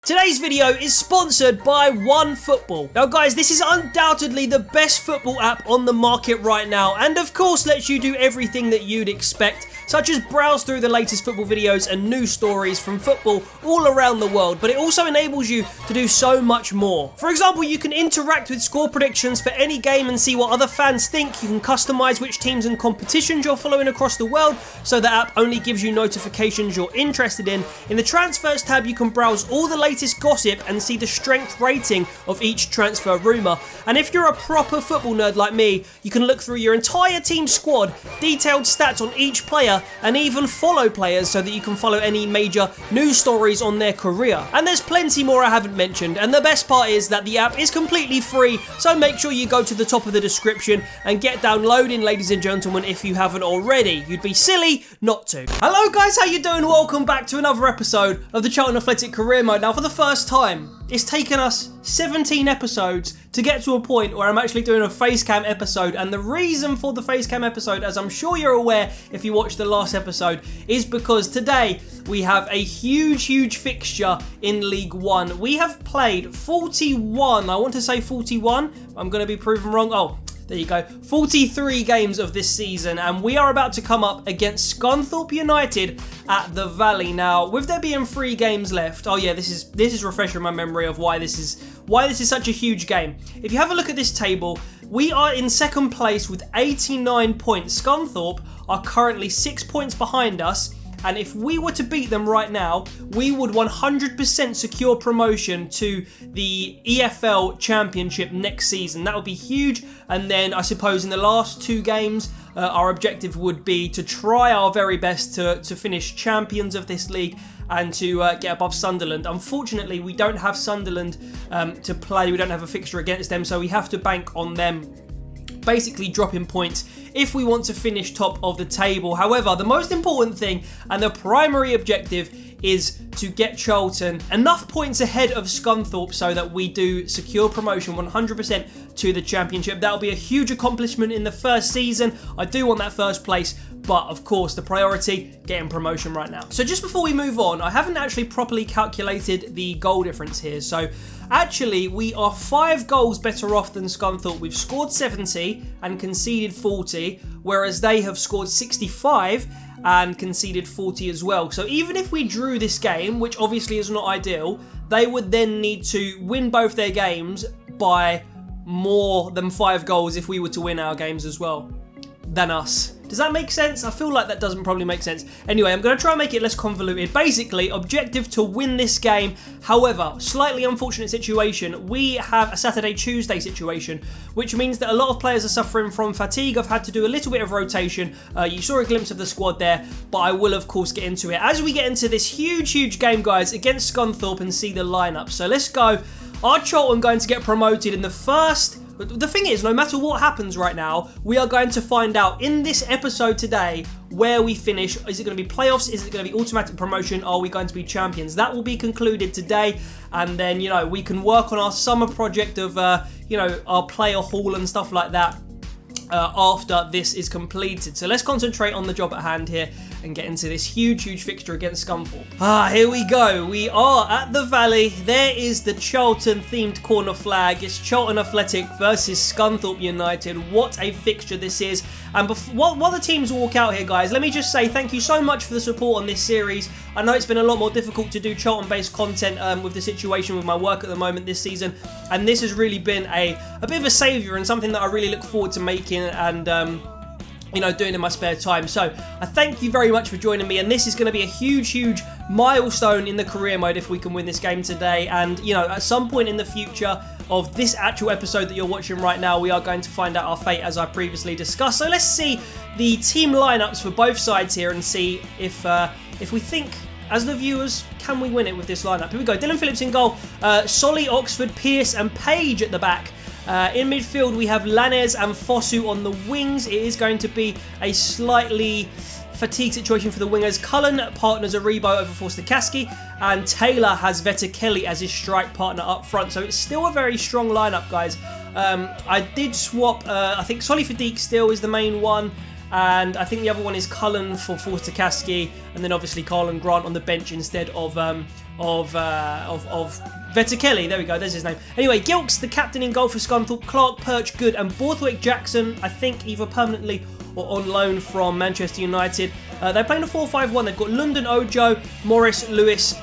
Today's video is sponsored by OneFootball. Now guys, this is undoubtedly the best football app on the market right now, and of course lets you do everything that you'd expect, such as browse through the latest football videos and news stories from football all around the world, but it also enables you to do so much more. For example, you can interact with score predictions for any game and see what other fans think. You can customize which teams and competitions you're following across the world, so the app only gives you notifications you're interested in. In the transfers tab, you can browse all the latest gossip and see the strength rating of each transfer rumour. And if you're a proper football nerd like me, you can look through your entire team squad, detailed stats on each player, and even follow players so that you can follow any major news stories on their career. And there's plenty more I haven't mentioned, and the best part is that the app is completely free, so make sure you go to the top of the description and get downloading, ladies and gentlemen, if you haven't already. You'd be silly not to. Hello guys, how you doing? Welcome back to another episode of the Charlton Athletic Career Mode. Now for the first time, it's taken us 17 episodes to get to a point where I'm actually doing a facecam episode, and the reason for the facecam episode, as I'm sure you're aware if you watched the last episode, is because today we have a huge fixture in League One. We have played 41, I want to say 41, I'm going to be proven wrong. Oh, there you go. 43 games of this season, and we are about to come up against Scunthorpe United at the Valley. Now, with there being 3 games left, oh yeah, this is refreshing my memory of why this is such a huge game. If you have a look at this table, we are in second place with 89 points. Scunthorpe are currently 6 points behind us, and if we were to beat them right now, we would 100% secure promotion to the EFL Championship next season. That would be huge. And then I suppose in the last 2 games, our objective would be to try our very best to finish champions of this league and to get above Sunderland. Unfortunately, we don't have Sunderland to play. We don't have a fixture against them, so we have to bank on them basically dropping points if we want to finish top of the table. However, the most important thing and the primary objective is to get Charlton enough points ahead of Scunthorpe so that we do secure promotion 100% to the Championship. That'll be a huge accomplishment in the first season. I do want that first place, but of course the priority, getting promotion right now. So just before we move on, I haven't actually properly calculated the goal difference here. So actually, we are 5 goals better off than Scunthorpe. We've scored 70 and conceded 40, whereas they have scored 65 and conceded 40 as well. So even if we drew this game, which obviously is not ideal, they would then need to win both their games by more than 5 goals if we were to win our games as well than us. Does that make sense? I feel like that doesn't probably make sense. Anyway, I'm going to try and make it less convoluted. Basically, objective to win this game. However, slightly unfortunate situation. We have a Saturday-Tuesday situation, which means that a lot of players are suffering from fatigue. I've had to do a little bit of rotation. You saw a glimpse of the squad there, but I will, of course, get into it as we get into this huge game, guys, against Scunthorpe and see the lineup. So let's go. Are Charlton going to get promoted in the first? The thing is, no matter what happens right now, we are going to find out in this episode today where we finish. Is it going to be playoffs? Is it going to be automatic promotion? Are we going to be champions? That will be concluded today, and then, you know, we can work on our summer project of, you know, our player hall and stuff like that after this is completed. So let's concentrate on the job at hand here and get into this huge fixture against Scunthorpe. Here we go. We are at the Valley. There is the Charlton themed corner flag. It's Charlton Athletic versus Scunthorpe United. What a fixture this is. And while the teams walk out here, guys, let me just say thank you so much for the support on this series. I know it's been a lot more difficult to do Charlton-based content with the situation with my work at the moment this season, and this has really been a bit of a saviour and something that I really look forward to making and you know, doing in my spare time. So I thank you very much for joining me, and this is going to be a huge milestone in the career mode if we can win this game today. And, you know, at some point in the future of this actual episode that you're watching right now, we are going to find out our fate, as I previously discussed. So let's see the team lineups for both sides here and see if we think, as the viewers, can we win it with this lineup? Here we go. Dylan Phillips in goal, Solly, Oxford, Pearce and Page at the back. In midfield, we have Lanez and Fosu on the wings. It is going to be a slightly fatigue situation for the wingers. Cullen partners Aribo over Forster-Caskey, and Taylor has Veta Kelly as his strike partner up front. So it's still a very strong lineup, guys. I did swap, I think Solly for Deek still is the main one. and I think the other one is Cullen for Fortakaski, and then obviously Carlon Grant on the bench instead of Vetterkelly. There we go, there's his name. Anyway, Gilks, the captain in goal for Scunthorpe, Clark, Perch, Good, and Borthwick Jackson, I think either permanently or on loan from Manchester United. They're playing a 4-5-1. They've got London Ojo, Morris, Lewis,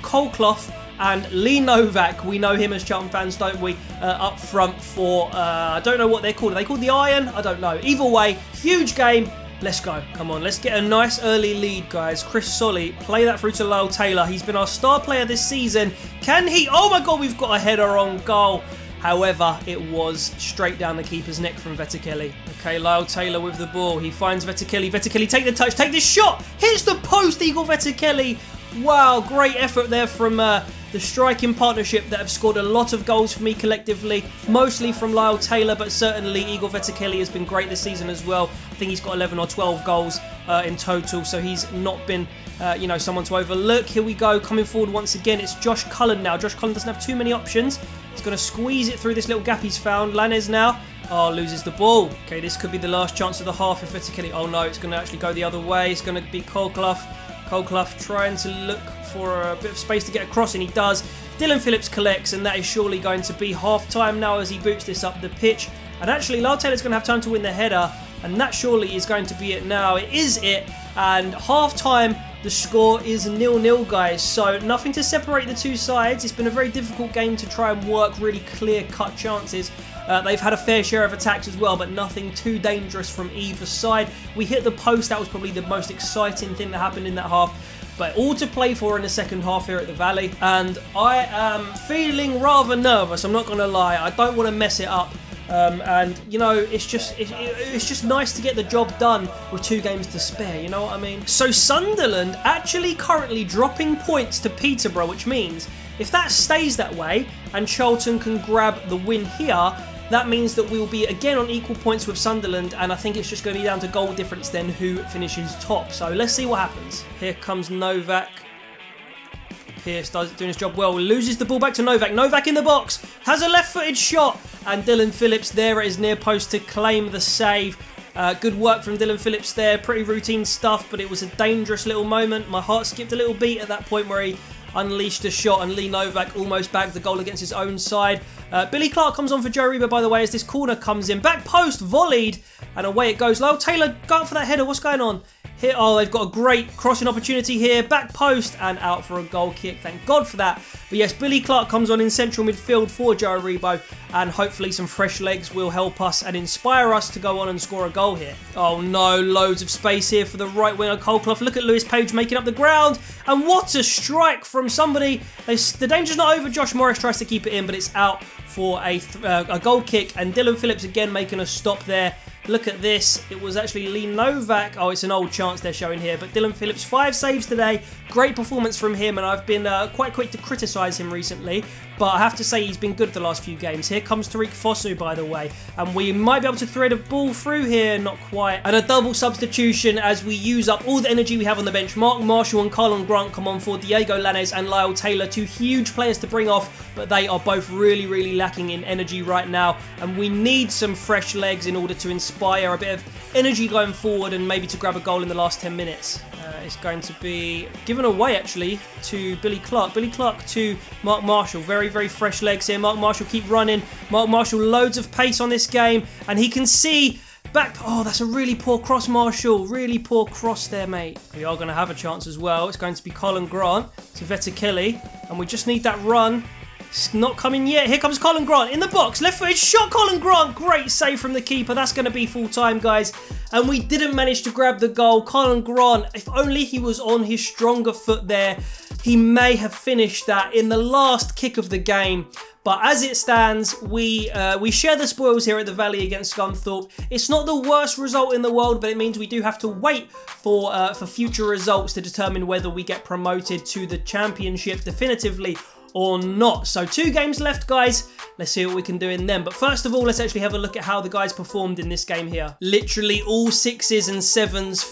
Colclough, and Lee Novak. We know him as Charlton fans, don't we? Up front for, I don't know what they're called. Are they called the Iron? I don't know. Either way, huge game. Let's go. Come on, let's get a nice early lead, guys. Chris Solly, play that through to Lyle Taylor. He's been our star player this season. Can he? Oh my God, we've got a header on goal. However, it was straight down the keeper's neck from Vetterkelly. Okay, Lyle Taylor with the ball. He finds Vetterkelly. Vetterkelly, take the touch, take the shot. Hits the post, Igor Vetterkelly. Wow, great effort there from the striking partnership that have scored a lot of goals for me collectively. Mostly from Lyle Taylor, but certainly Igor Vetterkelly has been great this season as well. I think he's got 11 or 12 goals in total, so he's not been, you know, someone to overlook. Here we go, coming forward once again. It's Josh Cullen now. Josh Cullen doesn't have too many options. He's going to squeeze it through this little gap he's found. Lanes now. Oh, loses the ball. Okay, this could be the last chance of the half if Vetterkelly... Oh no, it's going to actually go the other way. It's going to be Colclough. Colclough trying to look for a bit of space to get across, and he does. Dylan Phillips collects, and that is surely going to be half-time now as he boots this up the pitch. And actually, Lyle Taylor's going to have time to win the header, and that surely is going to be it now. It is it, and half-time, the score is 0-0, guys. So nothing to separate the two sides. It's been a very difficult game to try and work really clear-cut chances. They've had a fair share of attacks as well, but nothing too dangerous from either side. We hit the post. That was probably the most exciting thing that happened in that half. But all to play for in the second half here at the Valley. And I am feeling rather nervous, I'm not going to lie. I don't want to mess it up. And, you know, it's just nice to get the job done with 2 games to spare, you know what I mean? So Sunderland actually currently dropping points to Peterborough, which means if that stays that way and Charlton can grab the win here, that means that we will be again on equal points with Sunderland, and I think it's just going to be down to goal difference then who finishes top. So let's see what happens. Here comes Novak. Pierce doing his job well. Loses the ball back to Novak. Novak in the box. Has a left-footed shot. And Dylan Phillips there at his near post to claim the save. Good work from Dylan Phillips there. Pretty routine stuff, but it was a dangerous little moment. My heart skipped a little beat at that point where he unleashed a shot, and Lee Novak almost bagged the goal against his own side. Billy Clark comes on for Joe Reba, by the way, as this corner comes in. Back post, volleyed, and away it goes. Lyle Taylor, go up for that header. What's going on? Here, oh, they've got a great crossing opportunity here. Back post and out for a goal kick. Thank God for that. But yes, Billy Clark comes on in central midfield for Joe Rebo, and hopefully some fresh legs will help us and inspire us to go on and score a goal here. Oh no, loads of space here for the right winger Colclough. Look at Lewis Page making up the ground, and what a strike from somebody. The danger's not over. Josh Morris tries to keep it in, but it's out for a goal kick, and Dylan Phillips again making a stop there. Look at this. It was actually Lee Novak. Oh, it's an old chance they're showing here. But Dylan Phillips, 5 saves today. Great performance from him, and I've been quite quick to criticise him recently. But I have to say he's been good the last few games. Here comes Tariq Fosu, by the way. And we might be able to thread a ball through here. Not quite. And a double substitution as we use up all the energy we have on the bench. Mark Marshall and Carlon Grant come on for Diego Lanes and Lyle Taylor. 2 huge players to bring off, but they are both really, really lacking in energy right now. And we need some fresh legs in order to inspire a bit of energy going forward and maybe to grab a goal in the last 10 minutes. It's going to be given away actually to Billy Clark. Billy Clark to Mark Marshall. Very, very fresh legs here. Mark Marshall keep running. Mark Marshall loads of pace on this game, and he can see back. Oh, that's a really poor cross, Marshall. Really poor cross there, mate. We are going to have a chance as well. It's going to be Colin Grant to Vetterkelly, and we just need that run. It's not coming yet. Here comes Colin Grant in the box. Left-footed shot, Colin Grant. Great save from the keeper. That's going to be full-time, guys. And we didn't manage to grab the goal. Colin Grant, if only he was on his stronger foot there, he may have finished that in the last kick of the game. But as it stands, we share the spoils here at the Valley against Scunthorpe. It's not the worst result in the world, but it means we do have to wait for future results to determine whether we get promoted to the Championship definitively or not. So 2 games left, guys. Let's see what we can do in them. But first of all, let's actually have a look at how the guys performed in this game here. Literally all 6s and 7s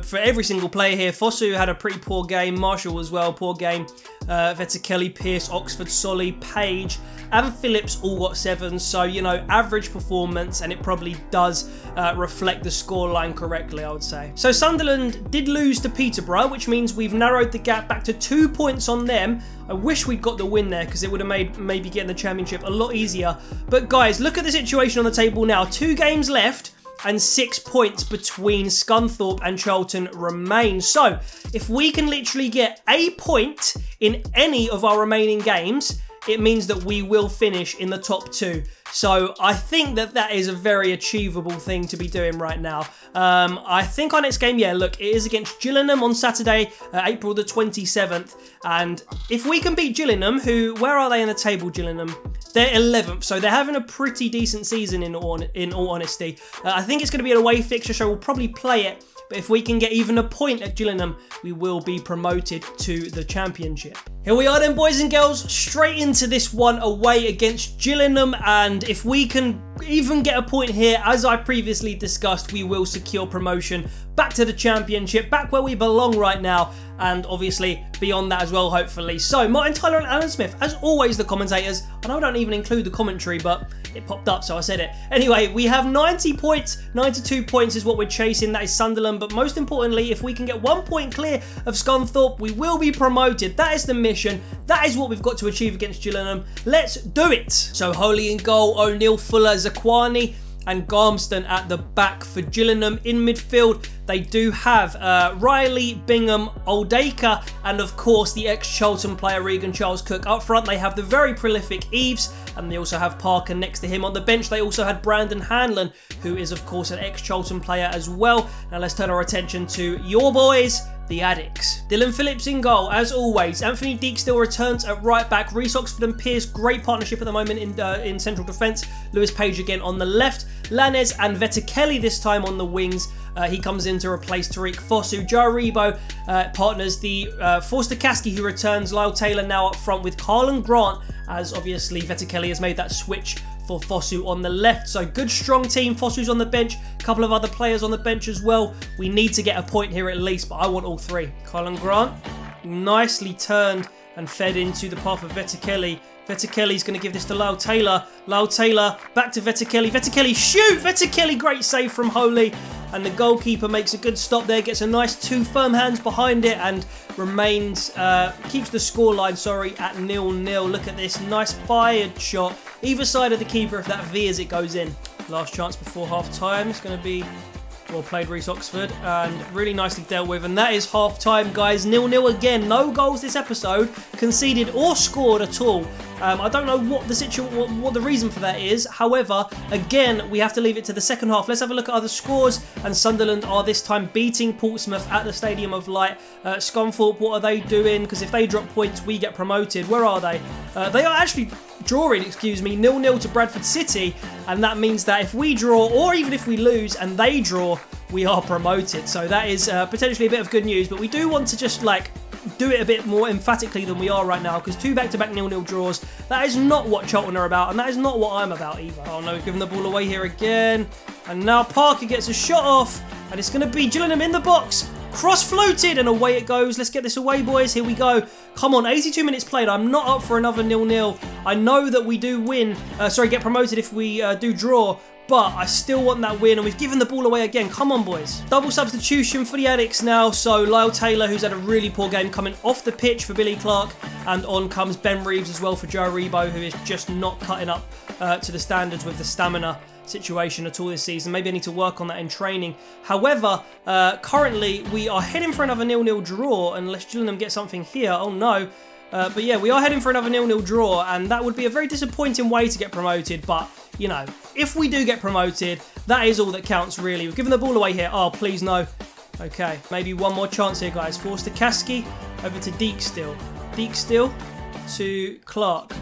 for every single player here. Fosu had a pretty poor game. Marshall as well, poor game. Vettekeli, Pearce, Oxford, Solly, Page, and Phillips all got 7s. So, you know, average performance, and it probably does reflect the scoreline correctly, I would say. So Sunderland did lose to Peterborough, which means we've narrowed the gap back to 2 points on them. I wish we'd got the win there because it would have made maybe getting the championship a lot easier. But guys, look at the situation on the table now. 2 games left and 6 points between Scunthorpe and Charlton remain. So if we can literally get a point in any of our remaining games, it means that we will finish in the top 2. So I think that that is a very achievable thing to be doing right now. I think our next game, yeah, look, it is against Gillingham on Saturday, April the 27th. And if we can beat Gillingham, where are they in the table, Gillingham? They're 11th, so they're having a pretty decent season in all honesty. I think it's going to be an away fixture, so we'll probably play it. But if we can get even a point at Gillingham, we will be promoted to the championship. Here we are then, boys and girls, straight into this one away against Gillingham. And if we can even get a point here, as I previously discussed, we will secure promotion back to the championship, back where we belong right now, and obviously beyond that as well, hopefully. So Martin Tyler and Alan Smith, as always, the commentators. I know I don't even include the commentary, but it popped up, so I said it. Anyway, we have 90 points, 92 points is what we're chasing. That is Sunderland, but most importantly, if we can get 1 point clear of Scunthorpe, we will be promoted. That is the mission. That is what we've got to achieve against Gillingham. Let's do it. So Holy in goal, O'Neill, Fuller, Zakwani, and Garmston at the back for Gillingham. In midfield, they do have Riley, Bingham, Oldacre, and of course the ex-Charlton player Regan Charles Cook. Up front, they have the very prolific Eves, and they also have Parker next to him. On the bench, they also had Brandon Hanlon, who is of course an ex-Charlton player as well. Now let's turn our attention to your boys, the Addicts. Dylan Phillips in goal, as always. Anthony Deek still returns at right back. Reece Oxford and Pearce, great partnership at the moment in central defence. Lewis Page again on the left. Lanez and Vettekeli this time on the wings. He comes in to replace Tariq Fosu. Jaribo partners the Forster Kasky, who returns. Lyle Taylor now up front with Carlin Grant, as obviously Vettekeli has made that switch for Fosu on the left. So good strong team. Fosu's on the bench, a couple of other players on the bench as well. We need to get a point here at least, but I want all 3. Carlin Grant nicely turned and fed into the path of Vettekeli. Vettekeli's going to give this to Lyle Taylor. Lyle Taylor back to Vettekeli. Vettekeli shoot! Vettekeli, great save from Holy. And the goalkeeper makes a good stop there, gets a nice 2 firm hands behind it, and remains, keeps the scoreline, at 0-0. Look at this, nice fired shot. Either side of the keeper if that veers, it goes in. Last chance before half time. It's going to be well played, Reece Oxford, and really nicely dealt with. And that is half time, guys. 0-0 again. No goals this episode conceded or scored at all. I don't know what the reason for that is. However, again, we have to leave it to the second half. Let's have a look at other scores. And Sunderland are this time beating Portsmouth at the Stadium of Light. Scunthorpe, what are they doing? Because if they drop points, we get promoted. Where are they? They are actually drawing, 0-0 to Bradford City. And that means that if we draw, or even if we lose and they draw, we are promoted. So that is potentially a bit of good news. But we do want to just do it a bit more emphatically than we are right now, because 2 back-to-back 0-0 draws, that is not what Charlton are about, and that is not what I'm about either. Oh no, giving the ball away here again, and now Parker gets a shot off, and it's going to be Gillingham in the box, cross-floated, and away it goes. Let's get this away, boys. Here we go. Come on, 82 minutes played. I'm not up for another 0-0. I know that we do win, get promoted if we do draw, but I still want that win, and we've given the ball away again. Come on, boys. Double substitution for the Addicts now. So Lyle Taylor, who's had a really poor game, coming off the pitch for Billy Clark, and on comes Ben Reeves as well for Jaribo, who is just not cutting up to the standards with the stamina situation at all this season. Maybe I need to work on that in training. However, currently we are heading for another 0-0 draw, unless Gillingham get something here. Oh no. But yeah, we are heading for another 0-0 draw, and that would be a very disappointing way to get promoted. But, you know, if we do get promoted, that is all that counts, really. We've given the ball away here. Oh, please, no. Okay, maybe one more chance here, guys. Forster Kasky over to Deek still. Deek still to Clark.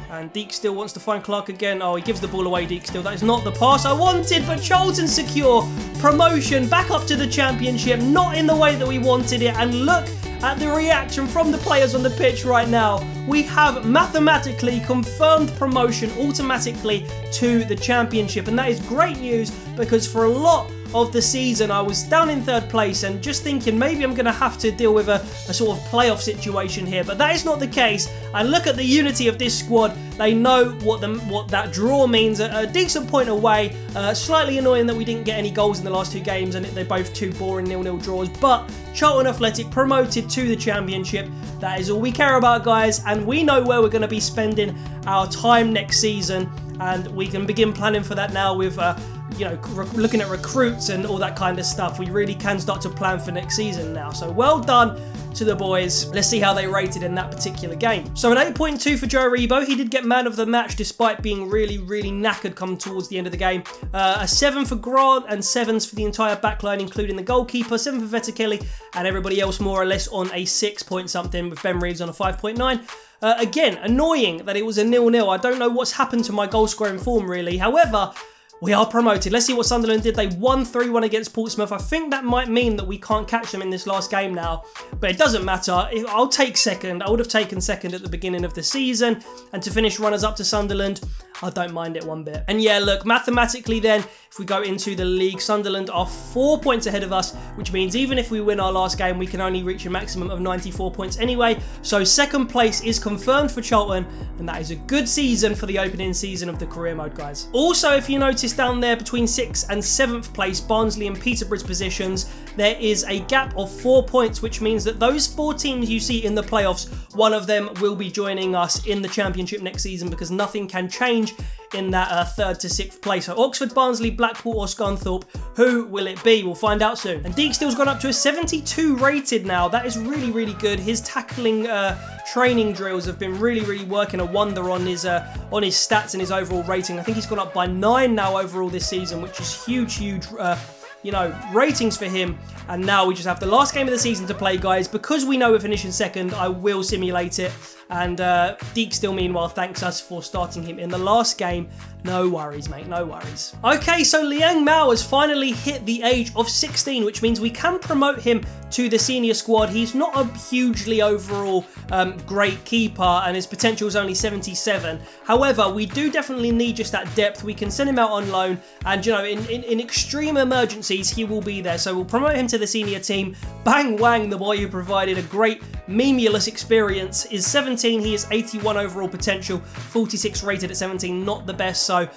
And Deek still wants to find Clark again. Oh, he gives the ball away, Deek still. That is not the pass I wanted, but Charlton secure promotion back up to the championship. Not in the way that we wanted it. And look at the reaction from the players on the pitch right now. We have mathematically confirmed promotion automatically to the Championship, and that is great news because for a lot of the season I was down in 3rd place and just thinking maybe I'm going to have to deal with a sort of playoff situation here, but that is not the case. And look at the unity of this squad. They know what that draw means. A decent point away. Slightly annoying that we didn't get any goals in the last 2 games and they're both 2 boring 0-0 draws, but Charlton Athletic promoted to the Championship. That is all we care about, guys, and we know where we're going to be spending our time next season, and we can begin planning for that now with you know, looking at recruits and all that kind of stuff. We really can start to plan for next season now. So well done to the boys. Let's see how they rated in that particular game. So an 8.2 for Joe Aribo. He did get man of the match despite being really knackered come towards the end of the game. A 7 for Grant and 7s for the entire backline, including the goalkeeper. 7 for Vetterkelly, and everybody else more or less on a 6 point something, with Ben Reeves on a 5.9. Again, annoying that it was a 0-0. I don't know what's happened to my goal scoring form really. However, we are promoted. Let's see what Sunderland did. They won 3-1 against Portsmouth. I think that might mean that we can't catch them in this last game now, but it doesn't matter. I'll take second. I would have taken second at the beginning of the season, and to finish runners up to Sunderland, I don't mind it one bit. And yeah, look, mathematically then, if we go into the league, Sunderland are 4 points ahead of us, which means even if we win our last game, we can only reach a maximum of 94 points anyway. So 2nd place is confirmed for Charlton, and that is a good season for the opening season of the career mode, guys. Also, if you notice down there between 6th and 7th place, Barnsley and Peterborough's positions, there is a gap of 4 points, which means that those 4 teams you see in the playoffs, one of them will be joining us in the Championship next season, because nothing can change in that 3rd to 6th place. So Oxford, Barnsley, Blackpool or Scunthorpe, who will it be? We'll find out soon. And Deek Steele's gone up to a 72 rated now. That is really good. His tackling training drills have been really working a wonder on his stats and his overall rating. I think he's gone up by 9 now overall this season, which is huge you know, ratings for him. And now we just have the last game of the season to play, guys. Because we know we're finishing 2nd, I will simulate it. And Deek Steele, meanwhile, thanks us for starting him in the last game. No worries, mate, no worries. Okay, so Liang Mao has finally hit the age of 16, which means we can promote him to the senior squad. He's not a hugely overall great keeper, and his potential is only 77. However, we do definitely need just that depth. We can send him out on loan, and you know, in extreme emergencies, he will be there. So we'll promote him to the senior team. Bang Wang, the boy who provided a great memulous experience, is 17. He is 81 overall potential, 46 rated at 17, not the best. So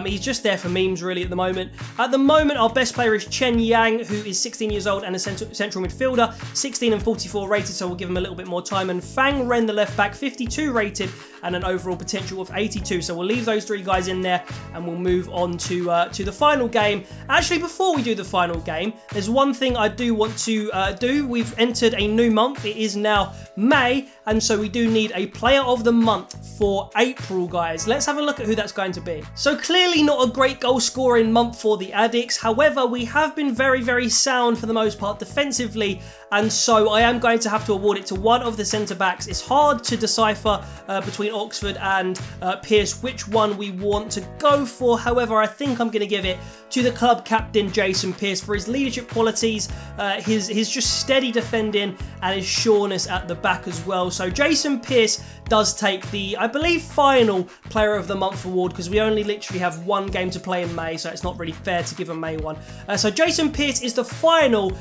he's just there for memes really at the moment. At the moment, our best player is Chen Yang, who is 16 years old and a central midfielder, 16 and 44 rated, so we'll give him a little bit more time. And Fang Ren, the left back, 52 rated and an overall potential of 82. So we'll leave those 3 guys in there and we'll move on to the final game. Actually, before we do the final game, there's one thing I do want to do. We've entered a new month. It is now May, and so we do need a player of the month for April, guys. Let's have a look at who that's going to be. So clearly not a great goal scoring month for the Addicts. However, we have been very sound for the most part defensively, and so I am going to have to award it to one of the centre backs. It's hard to decipher between Oxford and Pearce which one we want to go for. However, I think I'm going to give it to the club captain Jason Pearce for his leadership qualities, his just steady defending and his sureness at the back as well. So Jason Pearce does take the, I believe, final Player of the Month award, because we only literally have 1 game to play in May, so it's not really fair to give a May one. So Jason Pearce is the final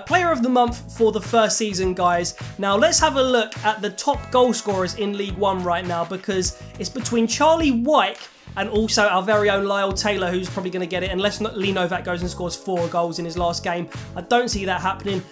Player of the Month for the first season, guys. Now let's have a look at the top goal scorers in League One right now, because it's between Charlie White and also our very own Lyle Taylor, who's probably going to get it, unless Lee Novak goes and scores 4 goals in his last game. I don't see that happening.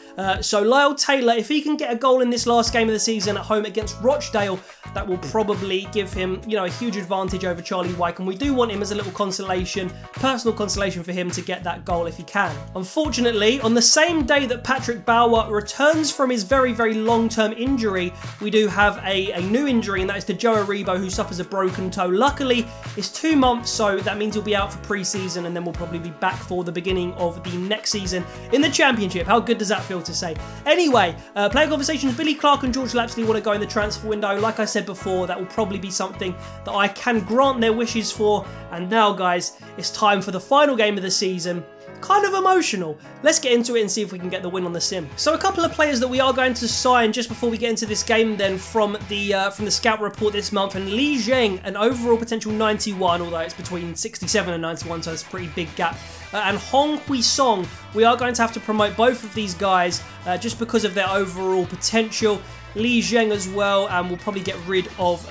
So Lyle Taylor, if he can get a goal in this last game of the season at home against Rochdale, that will probably give him, you know, a huge advantage over Charlie White, and we do want him as a little consolation, personal consolation for him to get that goal if he can. Unfortunately, on the same day that Patrick Bauer returns from his very long-term injury, we do have a new injury, and that is to Joe Aribo, who suffers a broken toe. Luckily, it's 2 months, so that means he'll be out for pre-season, and then we'll probably be back for the beginning of the next season in the Championship. How good does that feel to say? Anyway, player conversations, Billy Clark and George Lapsley want to go in the transfer window. Like I said before, that will probably be something that I can grant their wishes for. And now, guys, it's time for the final game of the season. kind of emotional. Let's get into it and see if we can get the win on the sim. So a couple of players that we are going to sign just before we get into this game then from the scout report this month, and Li Zheng, an overall potential 91, although it's between 67 and 91, so it's a pretty big gap. And Hong Hui Song, we are going to have to promote both of these guys just because of their overall potential. Li Zheng as well, and we'll probably get rid of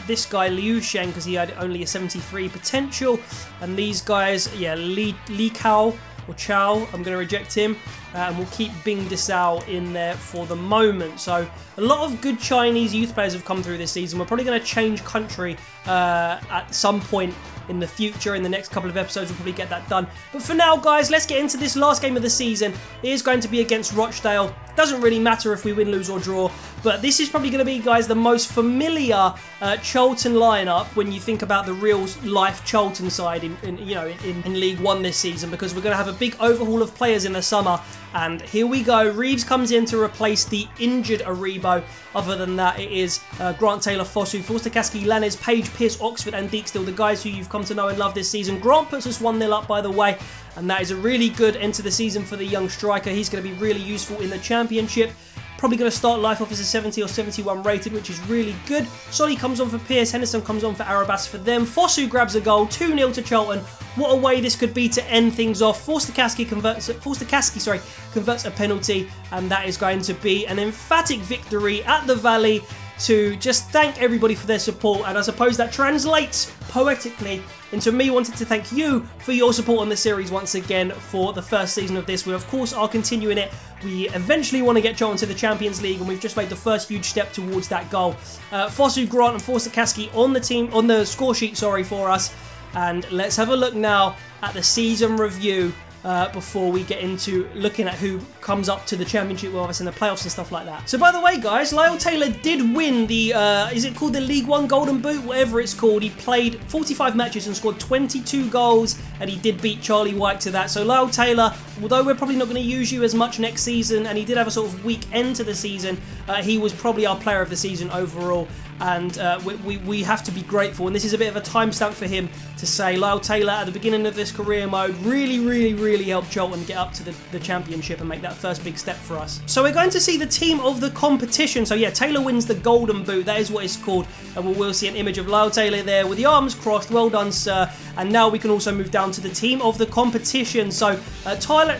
this guy Liu Sheng because he had only a 73 potential. And these guys, yeah, Li Kao or Chow, I'm going to reject him, and we'll keep Bing Desao in there for the moment. So a lot of good Chinese youth players have come through this season. We're probably going to change country at some point in the future. In the next couple of episodes we'll probably get that done, but for now guys, let's get into this last game of the season. It is going to be against Rochdale. Doesn't really matter if we win, lose or draw, but this is probably going to be, guys, the most familiar Charlton lineup when you think about the real life Charlton side in League One this season, because we're going to have a big overhaul of players in the summer. And here we go, Reeves comes in to replace the injured Aribo. Other than that, it is Grant Taylor, Fosu, Forster-Caskey, Lanez, Page, Pearce, Oxford and Deekstill, the guys who you've come to know and love this season. Grant puts us 1-0 up, by the way, and that is a really good end to the season for the young striker. He's going to be really useful in the Championship. Probably going to start life off as a 70 or 71 rated, which is really good. Solly comes on for Pearce, Henderson comes on for Arabas for them. Fosu grabs a goal, 2-0 to Charlton. What a way this could be to end things off. Forster-Caskey converts a penalty, and that is going to be an emphatic victory at the Valley to just thank everybody for their support. And I suppose that translates poetically into me wanting to thank you for your support on the series once again for the first season of this. We of course are continuing it. We eventually want to get Charlton to the Champions League, and we've just made the first huge step towards that goal. Fosu, Grant and Forster-Caskey on the score sheet, for us. And let's have a look now at the season review before we get into looking at who comes up to the Championship with us in the playoffs and stuff like that. So by the way, guys, Lyle Taylor did win the, is it called the League One Golden Boot? Whatever it's called. He played 45 matches and scored 22 goals, and he did beat Charlie White to that. So Lyle Taylor, although we're probably not going to use you as much next season, and he did have a sort of weak end to the season, he was probably our player of the season overall. And we have to be grateful, and this is a bit of a timestamp for him to say Lyle Taylor at the beginning of this career mode really helped Charlton get up to the Championship and make that first big step for us. So we're going to see the team of the competition. So yeah, Taylor wins the Golden Boot, that is what it's called, and we'll see an image of Lyle Taylor there with the arms crossed. Well done, sir. And now we can also move down to the team of the competition. So Taylor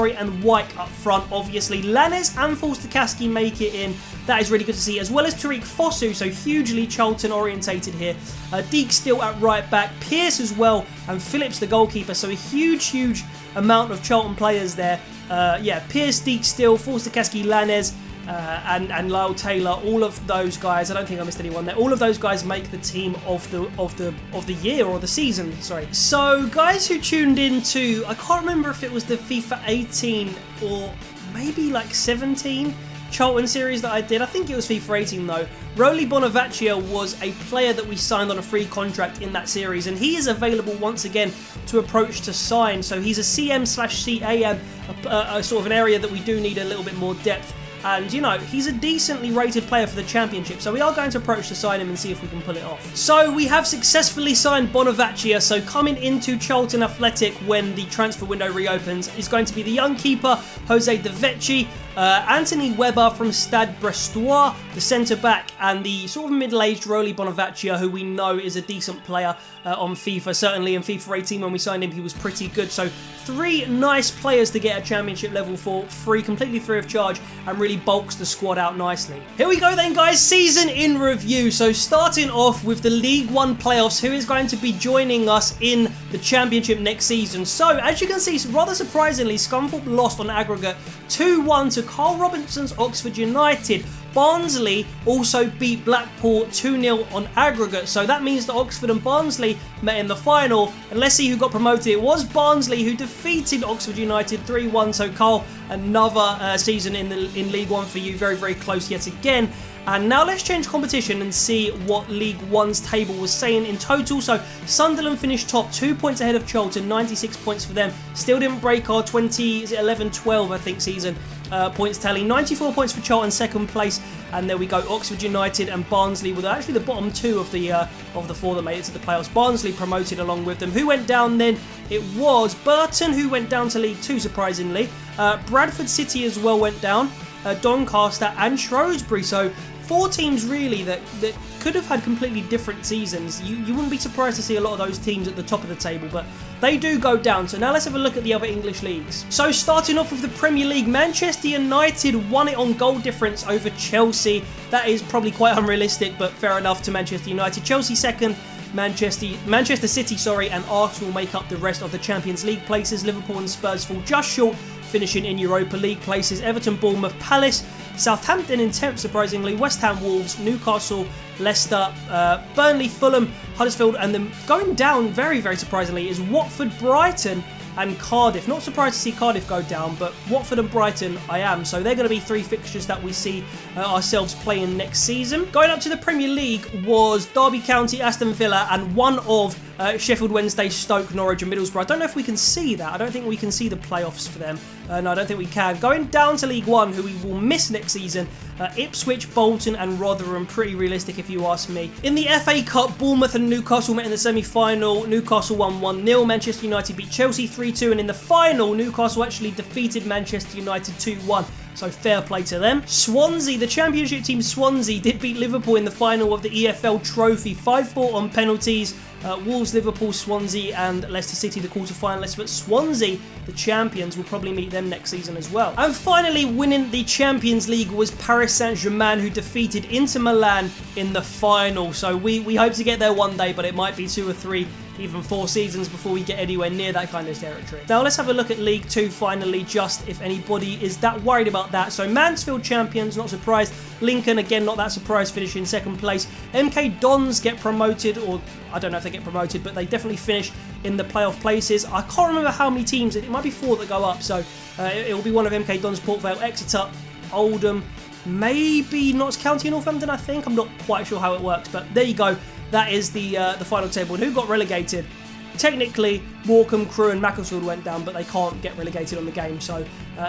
and White up front, obviously. Lanez and Forster-Caskey make it in. That is really good to see, as well as Tariq Fosu, so hugely Charlton orientated here. Deek still at right back, Pearce as well, and Phillips the goalkeeper, so a huge amount of Charlton players there. Yeah, Pearce, Deek still, Forster-Caskey, Lanez, and Lyle Taylor, all of those guys, I don't think I missed anyone there, all of those guys make the team of the year, or the season, sorry. So guys who tuned in to, I can't remember if it was the FIFA 18 or maybe like 17 Charlton series that I did. I think it was FIFA 18 though. Rolly Bonavaccia was a player that we signed on a free contract in that series, and he is available once again to approach to sign. So he's a CM/CAM, a sort of an area that we do need a little bit more depth. And, you know, he's a decently rated player for the Championship, so we are going to approach to sign him and see if we can pull it off. So we have successfully signed Bonavaccia, so coming into Charlton Athletic when the transfer window reopens is going to be the young keeper, Jose De Vecchi, Anthony Webber from Stade Brestois, the centre-back, and the sort of middle-aged Rolly Bonavaccia, who we know is a decent player on FIFA. Certainly in FIFA 18 when we signed him, he was pretty good. So 3 nice players to get a Championship level for free, completely free of charge, and really bulks the squad out nicely. Here we go then, guys, season in review. So starting off with the League One playoffs, who is going to be joining us in the Championship next season. So as you can see, rather surprisingly, Scunthorpe lost on aggregate 2-1 to Carl Robinson's Oxford United. Barnsley also beat Blackpool 2-0 on aggregate, so that means that Oxford and Barnsley met in the final, and let's see who got promoted. It was Barnsley who defeated Oxford United 3-1, so Carl, another season in League One for you, very close yet again. And now let's change competition and see what League One's table was saying in total. So Sunderland finished top, 2 points ahead of Charlton, 96 points for them. Still didn't break our 11-12, I think, season points tally. 94 points for Charlton, second place. And there we go, Oxford United and Barnsley were actually the bottom two of the four that made it to the playoffs. Barnsley promoted along with them. Who went down then? It was Burton, who went down to League 2, surprisingly. Bradford City as well went down. Doncaster and Shrewsbury. So 4 teams really that could have had completely different seasons. You wouldn't be surprised to see a lot of those teams at the top of the table, but they do go down. So now let's have a look at the other English leagues. So starting off with the Premier League, Manchester United won it on goal difference over Chelsea. That is probably quite unrealistic, but fair enough to Manchester United. Chelsea second, Manchester City, and Arsenal make up the rest of the Champions League places. Liverpool and Spurs fall just short, finishing in Europa League places. Everton, Bournemouth, Palace, Southampton in 10th, surprisingly. West Ham, Wolves, Newcastle, Leicester, Burnley, Fulham, Huddersfield, and then going down very, very surprisingly is Watford, Brighton, and Cardiff. Not surprised to see Cardiff go down, but Watford and Brighton I am. So they're going to be 3 fixtures that we see ourselves playing next season. Going up to the Premier League was Derby County, Aston Villa, and one of Sheffield Wednesday, Stoke, Norwich and Middlesbrough. I don't know if we can see that. I don't think we can see the playoffs for them. No, I don't think we can. Going down to League 1, who we will miss next season, Ipswich, Bolton and Rotherham. Pretty realistic if you ask me. In the FA Cup, Bournemouth and Newcastle met in the semi-final. Newcastle won 1-0. Manchester United beat Chelsea 3-2. And in the final, Newcastle actually defeated Manchester United 2-1. So fair play to them. Swansea, the Championship team Swansea, did beat Liverpool in the final of the EFL Trophy. 5-4 on penalties. Wolves, Liverpool, Swansea and Leicester City, the quarter-finalists. But Swansea, the champions, will probably meet them next season as well. And finally, winning the Champions League was Paris Saint-Germain, who defeated Inter Milan in the final. So we hope to get there one day, but it might be 2 or 3, even 4 seasons before we get anywhere near that kind of territory. Now let's have a look at League 2 finally, just if anybody is that worried about that. So Mansfield champions, not surprised. Lincoln, again, not that surprised, finishing 2nd place. MK Dons get promoted, or I don't know if they get promoted, but they definitely finish in the playoff places. I can't remember how many teams, it might be 4 that go up, so it will be one of MK Dons, Port Vale, Exeter, Oldham, maybe Notts County and Northampton, I think. I'm not quite sure how it works, but there you go. That is the final table. And who got relegated? Technically, Morecambe, Crewe and Macclesfield went down, but they can't get relegated on the game. So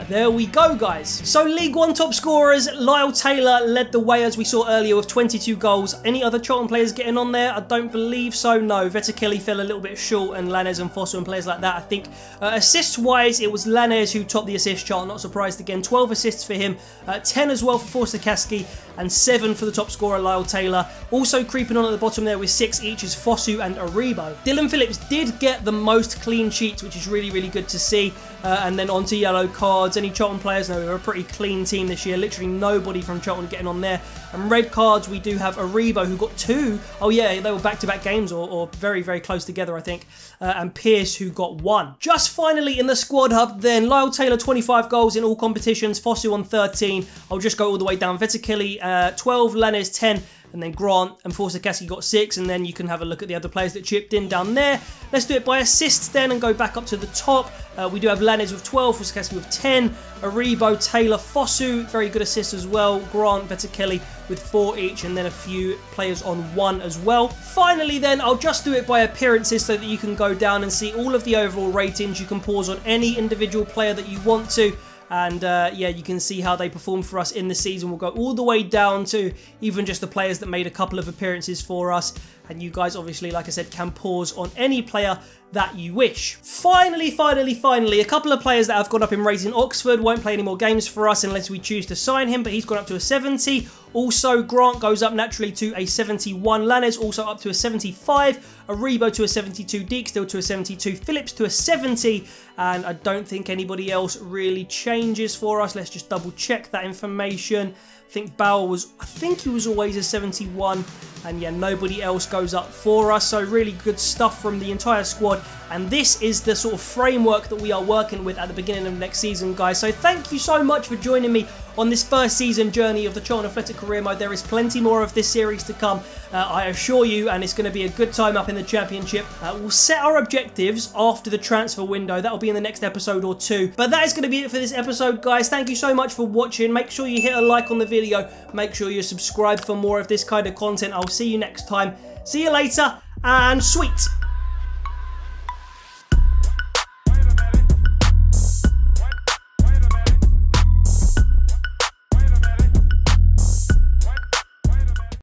there we go, guys. So League 1 top scorers, Lyle Taylor led the way, as we saw earlier, with 22 goals. Any other Charlton players getting on there? I don't believe so, no. Vetterkelly fell a little bit short, and Lanez and Foster and players like that. I think assists-wise, it was Lanez who topped the assist chart. Not surprised again. 12 assists for him, 10 as well for Forster Kasky, and 7 for the top scorer, Lyle Taylor. Also creeping on at the bottom there with 6 each is Fosu and Aribo. Dylan Phillips did get the most clean sheets, which is really, really good to see. And then on to yellow cards. Any Charlton players? No, we're a pretty clean team this year. Literally nobody from Charlton getting on there. And red cards, we do have Aribo, who got 2. Oh yeah, they were back-to-back games, or very, very close together, I think. And Pierce, who got 1. Just finally in the squad hub then, Lyle Taylor, 25 goals in all competitions. Fosu on 13. I'll just go all the way down. Vetterkelly, 12. Lanez, 10. And then Grant and Forster Kasky got 6, and then you can have a look at the other players that chipped in down there. Let's do it by assists then and go back up to the top. We do have Lanez with 12, Forster Kasky with 10, Aribo, Taylor, Fosu, very good assists as well, Grant, Vetterkelly with 4 each, and then a few players on 1 as well. Finally then, I'll just do it by appearances so that you can go down and see all of the overall ratings. You can pause on any individual player that you want to. And yeah, you can see how they perform for us in the season. We'll go all the way down to even just the players that made a couple of appearances for us. And you guys obviously, like I said, can pause on any player that you wish. Finally, a couple of players that have gone up in rating. Oxford won't play any more games for us unless we choose to sign him, but he's gone up to a 70. Also, Grant goes up naturally to a 71. Lanez also up to a 75. Aribo to a 72. Deek still to a 72. Phillips to a 70. And I don't think anybody else really changes for us. Let's just double check that information. I think Bauer was, I think he was always a 71. And yeah, nobody else goes up for us. So really good stuff from the entire squad. And this is the sort of framework that we are working with at the beginning of next season, guys. So thank you so much for joining me on this first season journey of the Charlton Athletic Career Mode. There is plenty more of this series to come, I assure you, and it's going to be a good time up in the Championship. We'll set our objectives after the transfer window. That'll be in the next episode or 2. But that is going to be it for this episode, guys. Thank you so much for watching. Make sure you hit a like on the video. Make sure you're subscribed for more of this kind of content. I'll see you next time. See you later, and sweet.